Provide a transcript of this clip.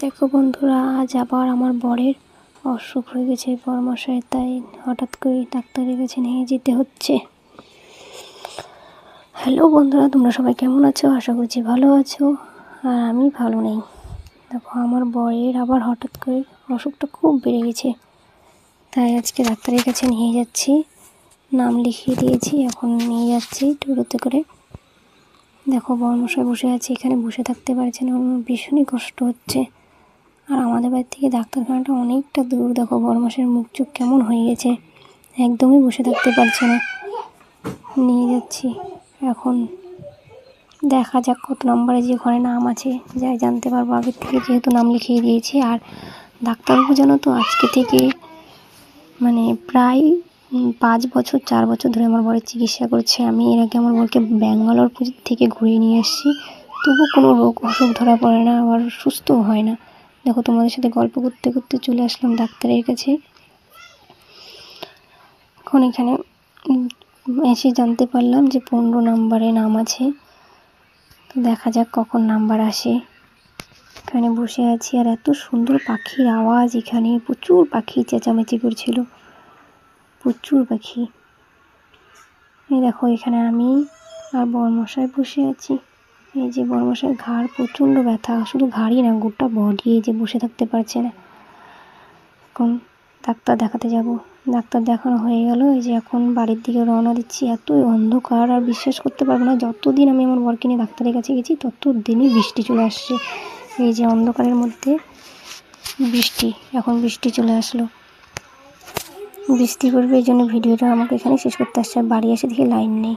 দেখো বন্ধুরা, আজ আবার আমার বরের অসুখ হয়ে গেছে বরমশাই, তাই হঠাৎ করে ডাক্তারের কাছে নিয়ে যেতে হচ্ছে। হ্যালো বন্ধুরা, তোমরা সবাই কেমন আছো? আশা করছি ভালো আছো, আর আমি ভালো নেই। দেখো আমার বরের আবার হঠাৎ করে অসুখটা খুব বেড়ে গেছে, তাই আজকে ডাক্তারের কাছে নিয়ে যাচ্ছি। নাম লিখিয়ে দিয়েছি, এখন নিয়ে যাচ্ছি টোটোতে করে। দেখো বরমশাই বসে আছে, এখানে বসে থাকতে পারছে না, ওর ভীষণই কষ্ট হচ্ছে। আর আমাদের বাড়ি থেকে ডাক্তারখানাটা অনেকটা দূর। দেখো বরমশাইয়ের মুখ চোখ কেমন হয়ে গেছে, একদমই বসে থাকতে পারছে না। নিয়ে যাচ্ছি, এখন দেখা যাক কত নম্বরে যে ঘরে নাম আছে, যাই জানতে পারবো আগের থেকে, যেহেতু নাম লিখিয়ে দিয়েছি। আর ডাক্তারবাবু জানো তো আজকে থেকে প্রায় 4 বছর ধরে আমার বরের চিকিৎসা করছে। আমি এর আগে আমার বরকে ব্যাঙ্গালোর থেকে ঘুরিয়ে নিয়ে এসেছি, তবু কোনো রোগ অসুখ ধরা পড়ে না, আবার সুস্থও হয় না। দেখো তোমাদের সাথে গল্প করতে করতে চলে আসলাম ডাক্তারের কাছে। এখন এখানে এসে জানতে পারলাম যে 15 নম্বরে নাম আছে, তো দেখা যাক কখন নাম্বার আসে। এখানে বসে আছি, আর এত সুন্দর পাখির আওয়াজ, এখানে প্রচুর পাখি চেঁচামেচি করছিল, প্রচুর পাখি। এই দেখো এখানে আমি আর বরমশাই বসে আছি। এই যে বরমশাইয়ের ঘাড় প্রচণ্ড ব্যথা, শুধু ঘাড়ই না, গোটা বডি, এই যে বসে থাকতে পারছে না। এখন ডাক্তার দেখাতে যাব। ডাক্তার দেখানো হয়ে গেল, এই যে এখন বাড়ির দিকে রওনা দিচ্ছি। এতই অন্ধকার, আর বিশ্বাস করতে পারবো না, যতদিন আমি আমার বরকে নিয়ে ডাক্তারের কাছে গেছি ততদিনই বৃষ্টি চলে আসছে। এই যে অন্ধকারের মধ্যে বৃষ্টি, এখন বৃষ্টি চলে আসলো, বৃষ্টি পড়বে, এই জন্য ভিডিওটা আমাকে এখানে শেষ করতে আসছে। বাড়ি এসে দেখি লাইন নেই।